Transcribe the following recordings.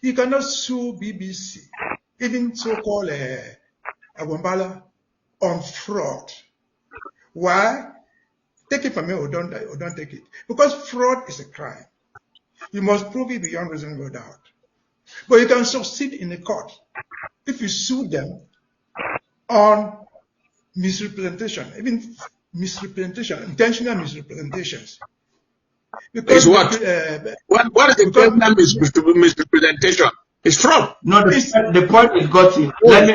You cannot sue BBC, even so-called Agumbala, on fraud. Why? Take it from me or don't take it. Because fraud is a crime. You must prove it beyond reasonable doubt. But you can succeed in the court if you sue them on misrepresentation, even misrepresentation, intentional misrepresentations. Because what is intentional misrepresentation? It's fraud. No, the point is got to. Let me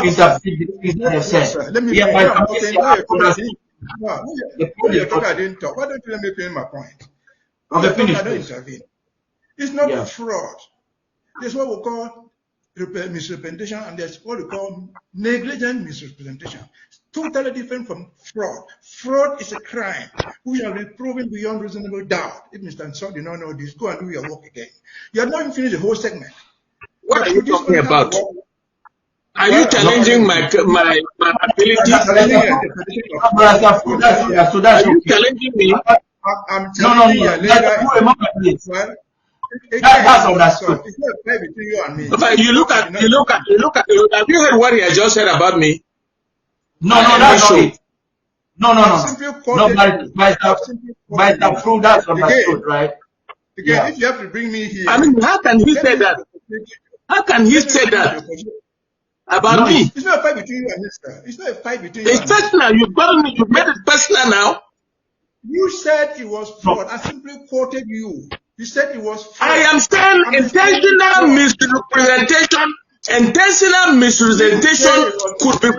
interpret. Let me yeah, I didn't talk. Why don't you let me finish my point? Okay, finish. I don't intervene. It's not fraud. There's what we call misrepresentation, and there's what we call negligent misrepresentation. Totally different from fraud. Fraud is a crime. We have been proven beyond reasonable doubt. If Mr. Nso did not know this, go and do your work again. You have not even finished the whole segment. What are you talking about? Are you challenging my ability? Are you challenging me? I'm telling you that's understood. It's not fair between you and me. But you look at. Have you heard what he has just said about me? No, that's not it. No. By the Fru, that's understood, right? Again, if you have to bring me here. I mean, how can he say that? How can he say that about me? It's not a fight between you and Mr. It's not a fight between you. It's personal. You've made it personal now. You said it was fraud. I simply quoted you. You said it was fraud. I am saying intentional misrepresentation. Intentional misrepresentation could be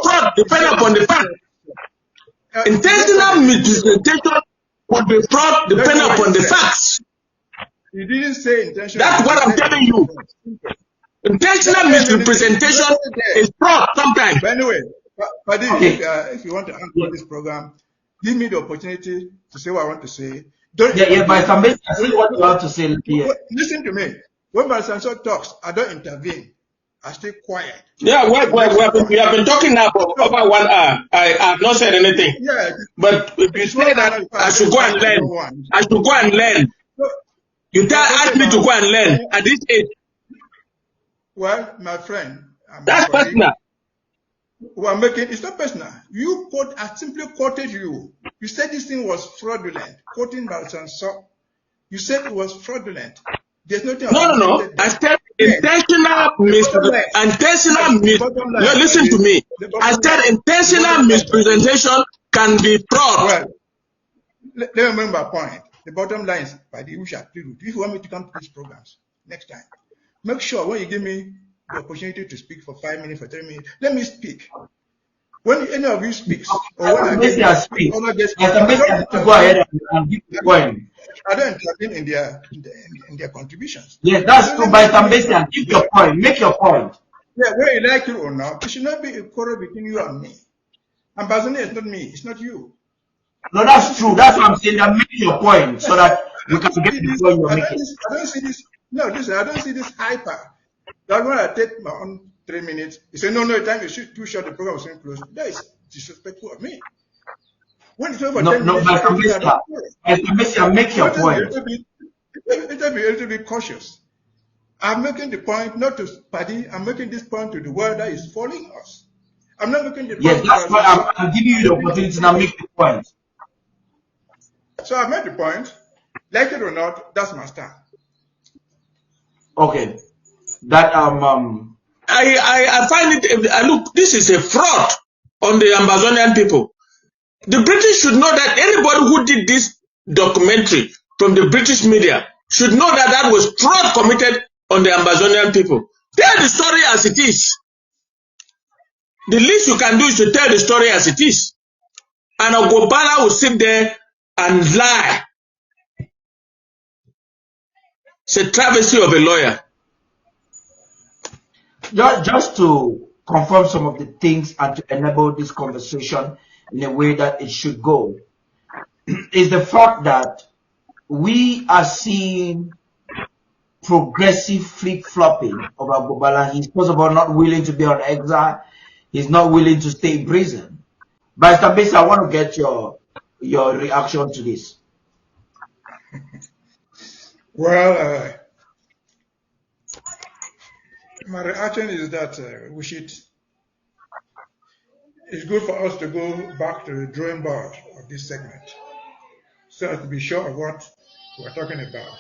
fraud, depending upon the fact. Intentional misrepresentation could be fraud, depending upon the facts. You didn't say intentional. That's what I'm telling you. Intentional misrepresentation is fraud sometimes. But anyway, if you want to answer this program, give me the opportunity to say what I want to say. By some means, I see what you want to say here. Listen to me. When my Nso talks, I don't intervene. I stay quiet. Yeah, we have been talking now for over 1 hour. I have not said anything. Yeah, but if you say that I should go and learn, I should go and learn. You ask me to go and learn at this age. Well, my friend, that's personal. Well, it's not personal. I simply quoted you. You said this thing was fraudulent. Quoting by Nso. You said it was fraudulent. There's nothing. No. I said intentional No, listen to me. I said intentional misrepresentation can be fraud. Well, let me remember my point. The bottom line is, if you want me to come to these programs next time, make sure when you give me the opportunity to speak for 5 minutes, for 3 minutes, let me speak. When any of you speaks, or when I speak, go ahead and keep going. I don't intervene in their contributions. Yes, that's true. By some Mbesiha, keep your point. Make your point. Yeah, whether you like it or not, it should not be a quarrel between you and me. Ambassador is not me. It's not you. No, that's true. That's what I'm saying. That make your point so that you can get the point you're making. I don't see this. No, listen. I don't see this hyper. That when I take my own 3 minutes, you say no. The time you shoot too short, the program is so close. That is disrespectful of me. When it's over 10 minutes, Mbesiha, make your point. Let me be a little bit cautious. I'm making the point not to Paddy. I'm making this point to the world that is following us. I'm not making the point. Yes, that's why I'm giving you the opportunity to now make the point. So I've made the point. Like it or not, that's my stand. Okay. That I find it. Look, this is a fraud on the Amazonian people. The British should know that anybody who did this documentary from the British media should know that that was fraud committed on the Amazonian people. Tell the story as it is. The least you can do is to tell the story as it is. And Ogobala will sit there and lie. It's a travesty of a lawyer. Just to confirm some of the things and to enable this conversation in a way that it should go, is the fact that we are seeing progressive flip-flopping of Ogobala. He's first of all not willing to be on exile. He's not willing to stay in prison. But Mr. Mbesiha, I want to get your reaction to this. Well, my reaction is that it's good for us to go back to the drawing board of this segment so as to be sure of what we're talking about.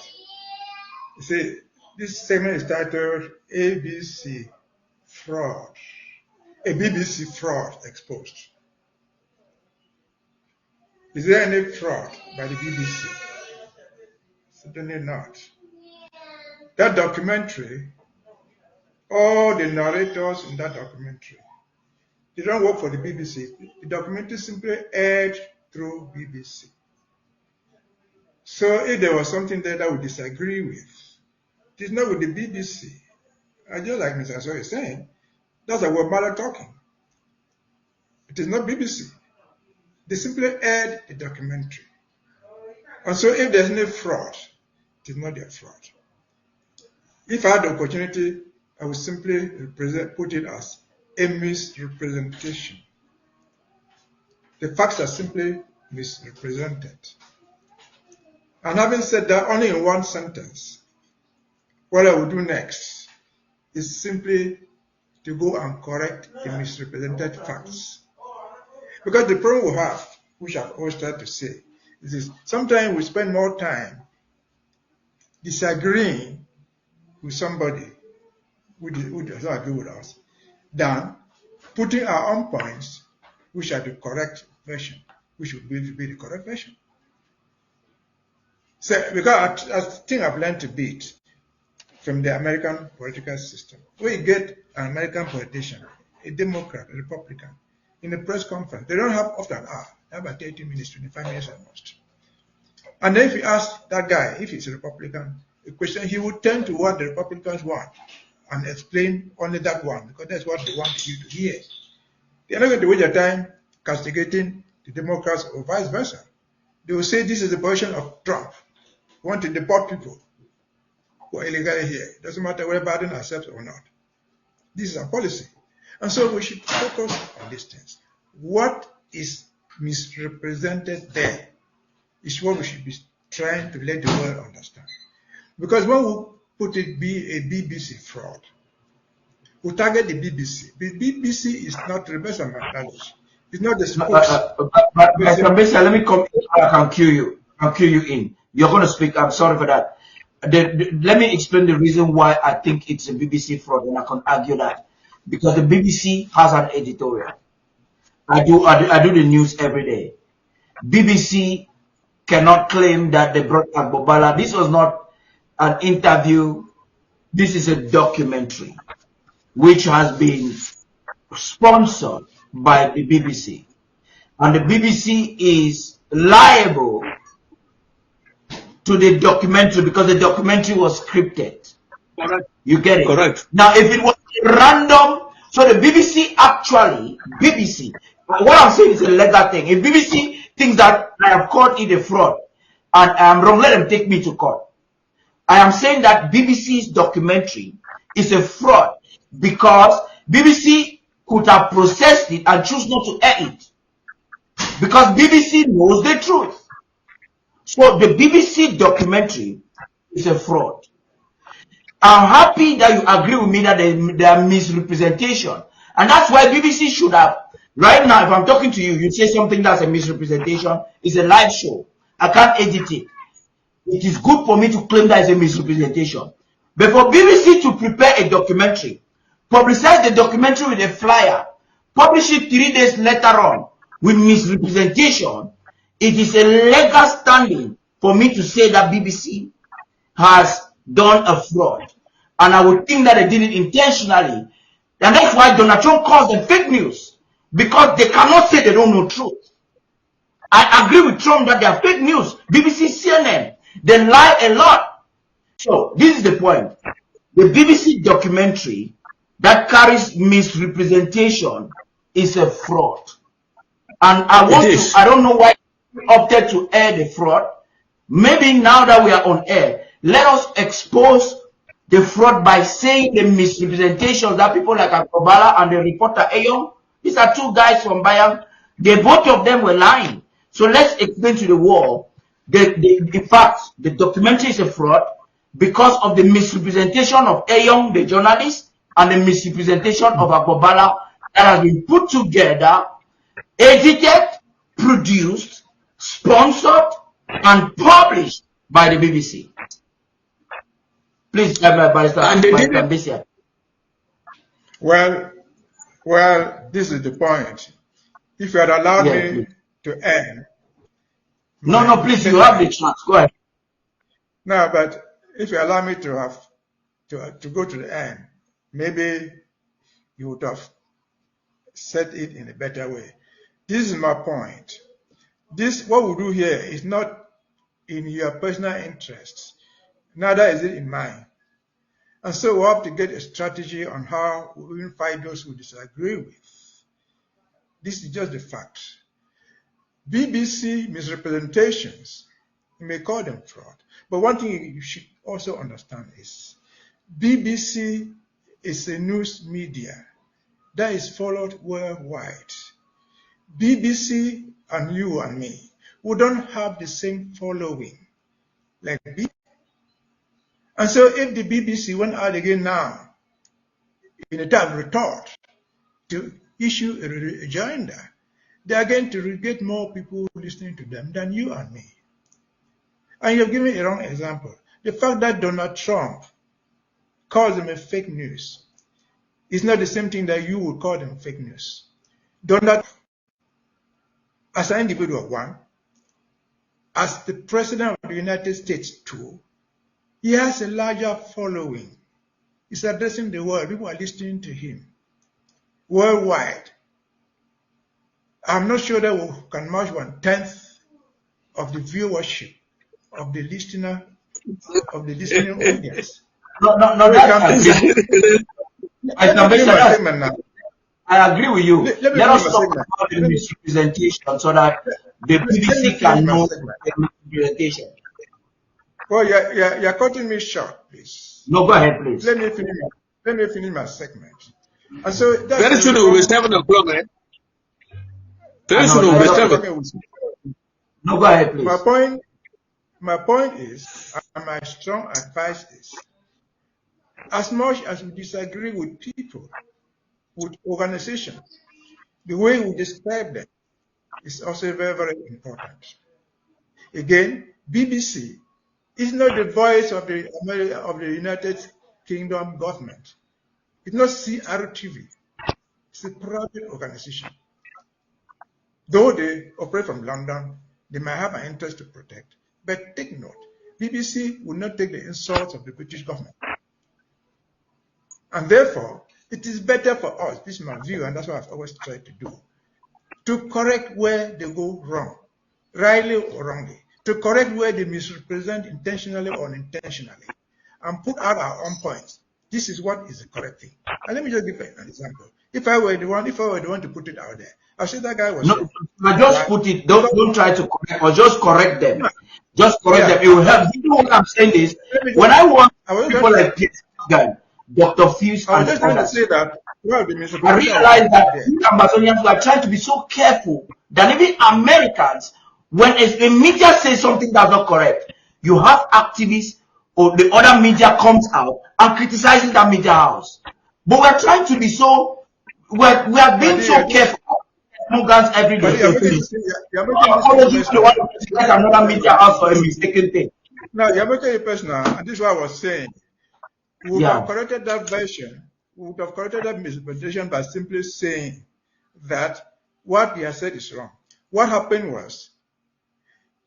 You see, this segment is titled ABC Fraud, a BBC fraud exposed. Is there any fraud by the BBC? Certainly not. That documentary, all the narrators in that documentary, they don't work for the BBC. The documentary simply aired through BBC. So if there was something there that we disagree with, it is not with the BBC. I just like Mr. Nso is saying, that's a word matter talking. It is not BBC. They simply aired the documentary. And so if there's any fraud, it is not their fraud. If I had the opportunity, I would simply put it as a misrepresentation. The facts are simply misrepresented. And having said that, only in one sentence, what I will do next is simply to go and correct the misrepresented facts. Because the problem we have, which I've always tried to say, is this: sometimes we spend more time disagreeing with somebody who does not agree with us than putting our own points, which are the correct version, which would be the correct version. So, because I think I've learned a bit from the American political system. When you get an American politician, a Democrat, a Republican, in a press conference, they don't have up to an hour. They have about 30 minutes, 25 minutes at most. And then if you ask that guy, if he's a Republican, a question, he would turn to what the Republicans want and explain only that one, because that's what they want you to hear. They're not going to waste their time castigating the Democrats or vice versa. They will say this is the position of Trump. We want to deport people who are illegally here. It doesn't matter whether Biden accepts or not. This is our policy. And so we should focus on these things. What is misrepresented there is what we should be trying to let the world understand. Because when we put it be a BBC fraud, we target the BBC. The BBC is not, to the best of my knowledge, it's not the spokesman. But Mr. Mbesiha, let me come. I can cue you. I'll cue you in. You're going to speak. I'm sorry for that. Let me explain the reason why I think it's a BBC fraud, and I can argue that. Because the BBC has an editorial. I do the news every day. BBC cannot claim that they brought Agbobala. This was not an interview. This is a documentary which has been sponsored by the BBC. And the BBC is liable to the documentary because the documentary was scripted. Correct. You get it? Correct. Now, if it was random, so the BBC what I'm saying is a legal thing. If BBC thinks that I have caught it a fraud and I am wrong, let them take me to court. I am saying that BBC's documentary is a fraud because BBC could have processed it and choose not to air it because BBC knows the truth. So the BBC documentary is a fraud. I'm happy that you agree with me that there are misrepresentation. And that's why BBC should have, right now, if I'm talking to you, you say something that's a misrepresentation, it's a live show. I can't edit it. It is good for me to claim that it's a misrepresentation. But for BBC to prepare a documentary, publicize the documentary with a flyer, publish it 3 days later on with misrepresentation, it is a legal standing for me to say that BBC has done a fraud. And I would think that they did it intentionally. And that's why Donald Trump calls them fake news. Because they cannot say they don't know truth. I agree with Trump that they are fake news. BBC, CNN, they lie a lot. So this is the point. The BBC documentary that carries misrepresentation is a fraud. And I don't know why we opted to air the fraud. Maybe now that we are on air, let us expose the fraud by saying the misrepresentations that people like Agbobala and the reporter Ayon, these are two guys from Bayern, both of them were lying. So let's explain to the world in fact, the documentary is a fraud because of the misrepresentation of Eyong, the journalist, and the misrepresentation of Agbobala that has been put together, edited, produced, sponsored, and published by the BBC. Please, Barrister Mbesiha. Well, this is the point. If you had allowed me to end. No, please, you have the chance. Go ahead. No, but if you allow me to go to the end, maybe you would have said it in a better way. This is my point. What we do here is not in your personal interests, neither is it in mine. And so we have to get a strategy on how we will fight those who disagree with. This is just the facts. BBC misrepresentations, you may call them fraud, but one thing you should also understand is BBC is a news media that is followed worldwide. BBC and you and me, we don't have the same following like BBC. And so if the BBC went out again now, in a time of retort, to issue a rejoinder, they are going to get more people listening to them than you and me. And you've given a wrong example. The fact that Donald Trump calls them a fake news is not the same thing that you would call them fake news. Donald, as an individual, one, as the President of the United States, two, he has a larger following. He's addressing the world. People are listening to him worldwide. I'm not sure that we can match 1/10 of the viewership of the listening audience. No, I agree with you. Let us talk about the misrepresentation so that the BBC can know the misrepresentation. Well, you're cutting me short, please. No, go ahead, please. Let me finish my segment. And so that's very soon it will be 7 o'clock, eh? Very soon it will be 7. No, go ahead, please. My point is, and my strong advice is, as much as we disagree with people, with organizations, the way we describe them is also very, very important. Again, BBC is not the voice of the United Kingdom government. It's not CRTV. It's a private organization. Though they operate from London, they might have an interest to protect. But take note, BBC will not take the insults of the British government. And therefore, it is better for us, this is my view, and that's what I've always tried to do, to correct where they go wrong, rightly or wrongly, to correct where they misrepresent intentionally or unintentionally, and put out our own points. This is what is the correct thing. And let me just give an example. If I were the one to put it out there, I said that guy was. No, just put it. Don't try to correct, or just correct them. Just correct them. It will help. You know what I'm saying is, when I want people like this guy, Dr. Fuse, and just trying to say that. Well, I realize that we Amazonians are trying to be so careful that even Americans, when the media says something that's not correct, you have activists or the other media comes out and criticizing that media house. But we're trying to be so, we are being so careful. Slogans every day. Apologies to want to criticize another media house for a mistaken thing. No, you're making it personal, and this is what I was saying. We would have corrected that version, we would have corrected that misrepresentation by simply saying that what he has said is wrong. What happened was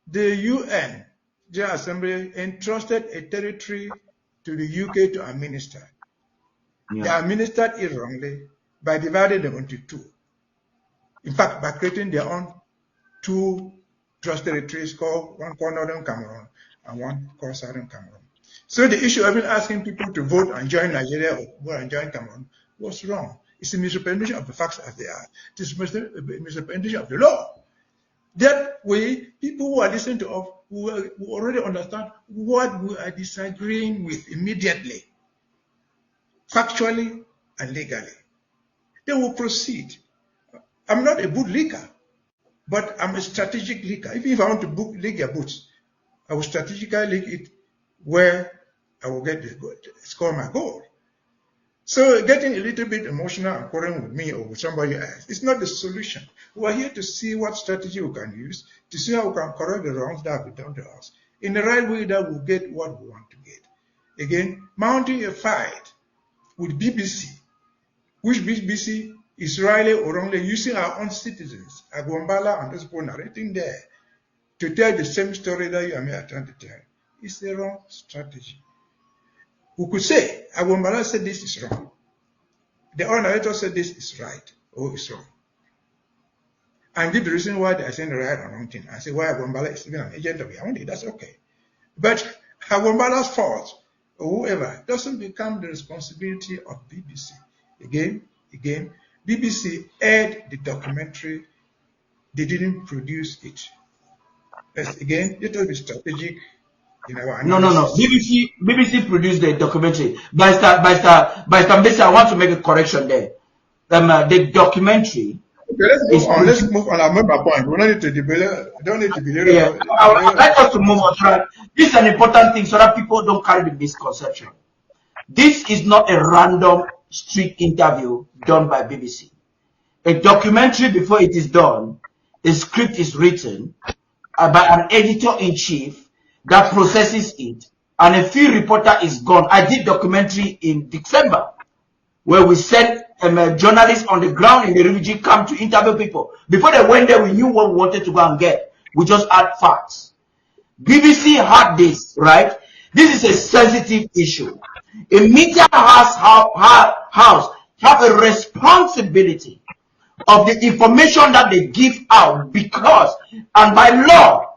the UN General Assembly entrusted a territory to the UK to administer. They administered it wrongly by dividing them into two. In fact, by creating their own two trust territories, one called Northern Cameroon and one called Southern Cameroon. So the issue of asking people to vote and join Nigeria or vote and join Cameroon was wrong. It's a misrepresentation of the facts as they are. It's a misrepresentation of the law. That way, people who are listening to us who already understand what we are disagreeing with immediately, factually and legally. They will proceed. I'm not a boot leaker, but I'm a strategic leaker. Even if I want to leak your boots, I will strategically leak it where I will score my goal. So getting a little bit emotional and quarreling with me or with somebody else is not the solution. We are here to see what strategy we can use, to see how we can correct the wrongs that have been done to us in the right way that we'll get what we want to get. Again, mounting a fight with BBC, which BBC is rightly or wrongly using our own citizens, Agwambala and those people narrating there, to tell the same story that you and me are trying to tell. It's the wrong strategy. We could say, Agwambala said this is wrong. The other narrator said this is right or it's wrong. And give the reason why they are saying the right or wrong thing. And say why Agwambala is even an agent of Yawande, that's okay. But Agwambala's fault or whoever doesn't become the responsibility of BBC. Again, BBC aired the documentary, they didn't produce it. Again, it will be strategic in our analysis. No. BBC produced the documentary. By Mbesiha, I want to make a correction there. The documentary. Okay, let's move on. I made my point. We don't need to debate. Yeah, I'd like us to move on. This is an important thing so that people don't carry the misconception. This is not a random street interview done by BBC. A documentary, before it is done, a script is written by an editor-in-chief that processes it, and a field reporter is gone. I did documentary in December where we sent journalists on the ground in the refugee camp to interview people. Before they went there, we knew what we wanted to go and get. We just had facts. BBC had this, right? This is a sensitive issue. A media house have a responsibility of the information that they give out, because, and by law,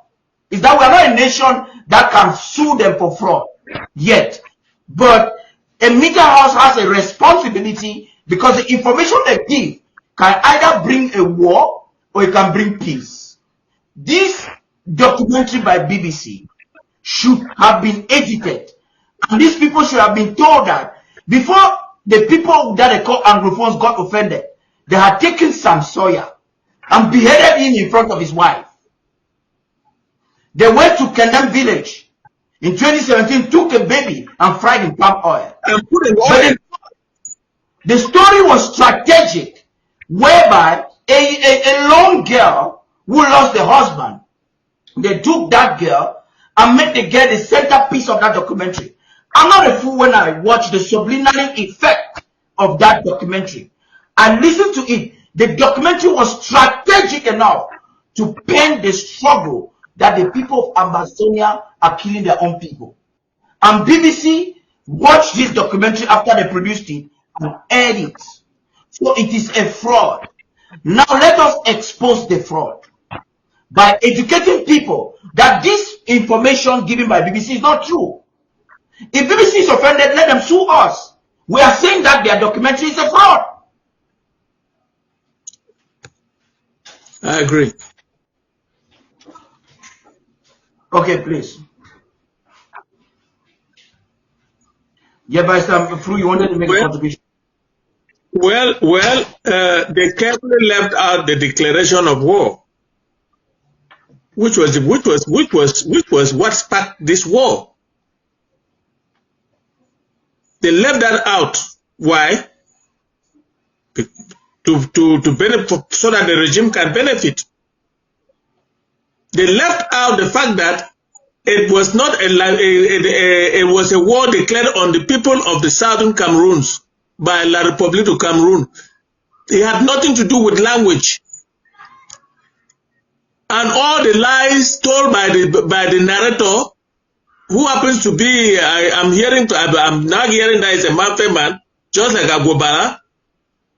is that we are not a nation that can sue them for fraud yet. But a media house has a responsibility, because the information they give can either bring a war or it can bring peace. This documentary by BBC should have been edited, and these people should have been told that before the people that they call Anglophones got offended, they had taken Sam Sawyer and beheaded him in front of his wife. They went to Kendem village in 2017, took a baby and fried in palm oil. And put in oil. The story was strategic, whereby a lone girl who lost the husband, they took that girl and made the girl the centerpiece of that documentary. I'm not a fool when I watch the subliminal effect of that documentary. I listened to it. The documentary was strategic enough to paint the struggle that the people of Amazonia are killing their own people. And BBC watched this documentary after they produced it and aired it. So it is a fraud. Now let us expose the fraud by educating people that this information given by BBC is not true. If BBC is offended, let them sue us. We are saying that their documentary is a fraud. I agree. Okay, please. Yeah, but Fru, you wanted to make a contribution. They carefully left out the declaration of war, which was what sparked this war. They left that out. Why? To benefit, so that the regime can benefit. They left out the fact that it was not it was a war declared on the people of the southern Cameroons by La République du Cameroon. It had nothing to do with language. And all the lies told by the narrator, who happens to be, I'm now hearing that he's a Mafe man, just like Agwambala.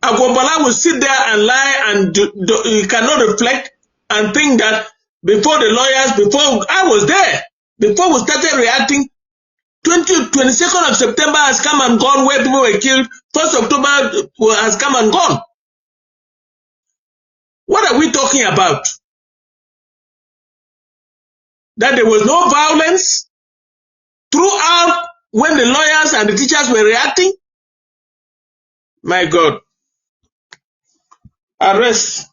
Agwambala will sit there and lie, and he cannot reflect and think that before the lawyers, before I was there, before we started reacting, 22nd of September has come and gone, where people were killed. 1st October has come and gone. What are we talking about? That there was no violence throughout when the lawyers and the teachers were reacting? My God. Arrest.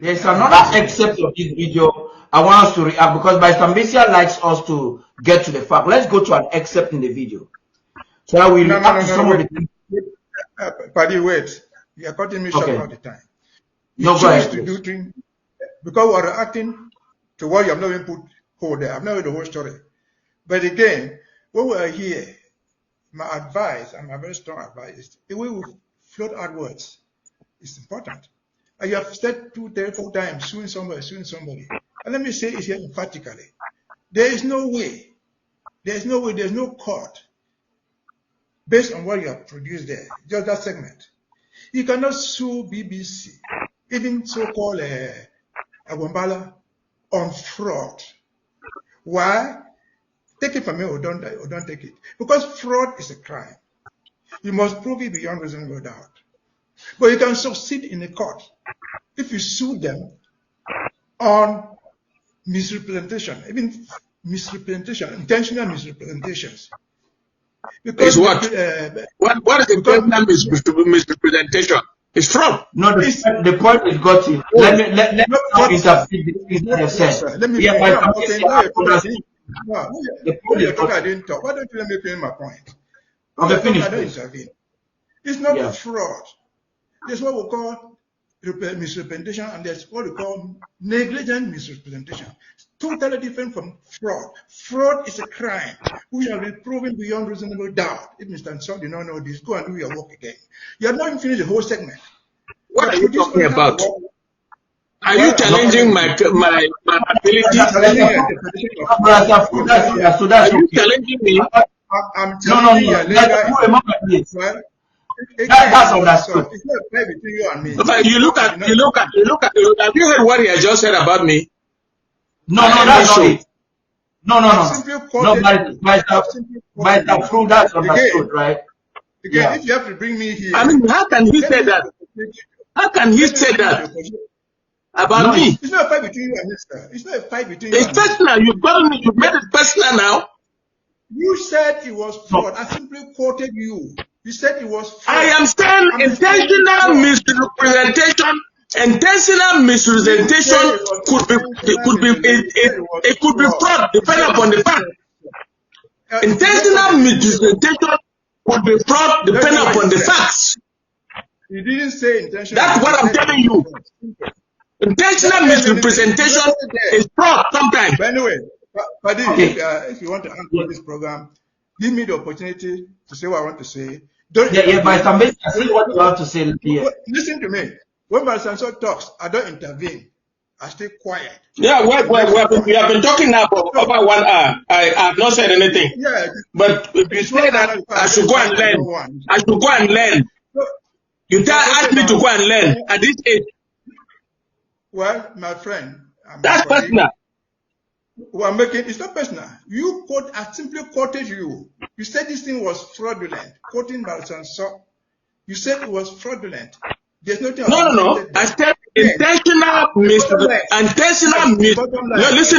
There's another excerpt of this video I want us to react because Mr. Mbesiha likes us to get to the fact. Let's go to an excerpt in the video. So I will react to some of the things. Paddy, wait. You are cutting me short all the time. You No, go ahead. to do things because we are reacting to what you have not even put forward there. I've not heard the whole story. But again, when we are here, my advice, and my very strong advice, is the way we float out words is important. And you have said 2, 3, 4 times, suing somebody. And let me say it here emphatically. There is no way, there's no court based on what you have produced there, just that segment. You cannot sue BBC, even so-called Agwambala, on fraud. Why? Take it from me or don't take it. Because fraud is a crime. You must prove it beyond reasonable doubt. But you can succeed in a court if you sue them on misrepresentation, even misrepresentation, intentional misrepresentations. Because what is intentional misrepresentation? It's fraud. No, the point is got in. Let me interpret. Let me. I didn't talk. Why don't you let me finish my point? Okay, finish. I don't intervene. It's not fraud. There's what we call misrepresentation, and there's what we call negligent misrepresentation. It's totally different from fraud. Fraud is a crime which shall be proven beyond reasonable doubt. If Mr. Nso did not know this, go and do your work again. You have not even finished the whole segment. What are you talking about? Are you challenging my ability? Are you challenging me? I'm challenging your legal. That's understood. It's not fair between you and me. But you look at. Have you heard what he has just said about me? No, that's not it. No. By Fru, that's understood, right? Again, if you have to bring me here. I mean, how can he say that? How can he say that about me? It's not a fight between you and me, sir. It's not a fight between you and me. It's personal. You've made it personal now. You said it was fraud. I simply quoted you. You said it was fraud. I am saying intentional misrepresentation. Intentional misrepresentation could be fraud, depending upon the fact. Intentional misrepresentation could be fraud, depending upon the facts. You didn't say intentional. That's what I'm telling you. Intentional misrepresentation is fraud sometimes. But anyway, Paddy, if you want to answer this program, give me the opportunity to say what I want to say. But I see what you have to say here. Listen to me. When Mr. Nso talks, I don't intervene. I stay quiet. Yeah, we have been talking now for over 1 hour. I have not said anything. Yeah. But if you say that I should go and learn, I should go and learn. You ask me to go and learn at this age. Well, my friend. That's personal. It's not personal. I simply quoted you. You said this thing was fraudulent. Quoting Mr. Nso. You said it was fraudulent. There's nothing. No. I said intentional listen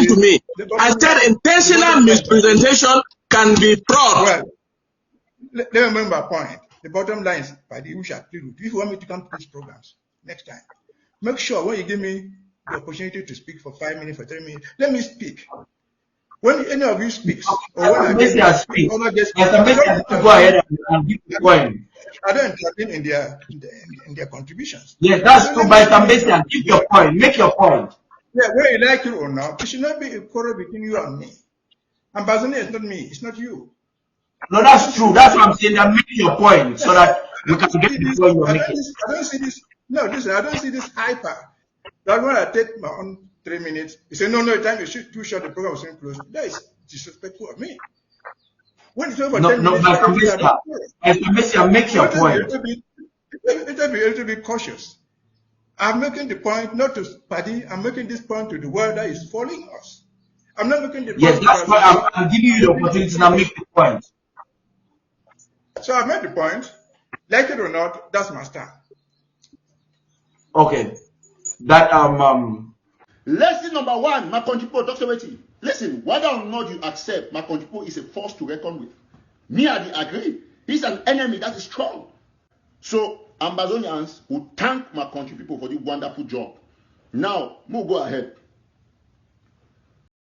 to me. I said intentional misrepresentation can be fraud. Well, let me remember a point. The bottom line is, Paddy, we shall plead with you. If you want me to come to these programs next time, make sure when you give me the opportunity to speak for 5 minutes, for 3 minutes, let me speak. When any of you speaks, or when I speak, go ahead and give the point. I don't intervene in their contributions. Yes, that's true. By Mbesiha, give your point. Make your point. Yeah, whether you like it or not, it should not be a quarrel between you and me. Ambassador is not me. It's not you. No, that's true. That's what I'm saying. That make your point so that we can get the point you're making. I don't see this. No, listen. I don't see this hyper. That when I take my own 3 minutes, you say no. Time you shoot too short. The program was close. That is disrespectful of me. When it's over 10 minutes, Mbesiha, make your point. It will be a little bit cautious. I'm making the point not to Paddy. I'm making this point to the world that is following us. I'm not making the point. Yes, that's why I'm giving you the opportunity to now make the point. So I've made the point. Like it or not, that's my stand. Okay. That Lesson number 1, my country people talks about it. Listen, whether or not you accept my country people is a force to reckon with. Me, I agree. He's an enemy that is strong. So Ambazonians will thank my country people for the wonderful job. Now, we'll go ahead.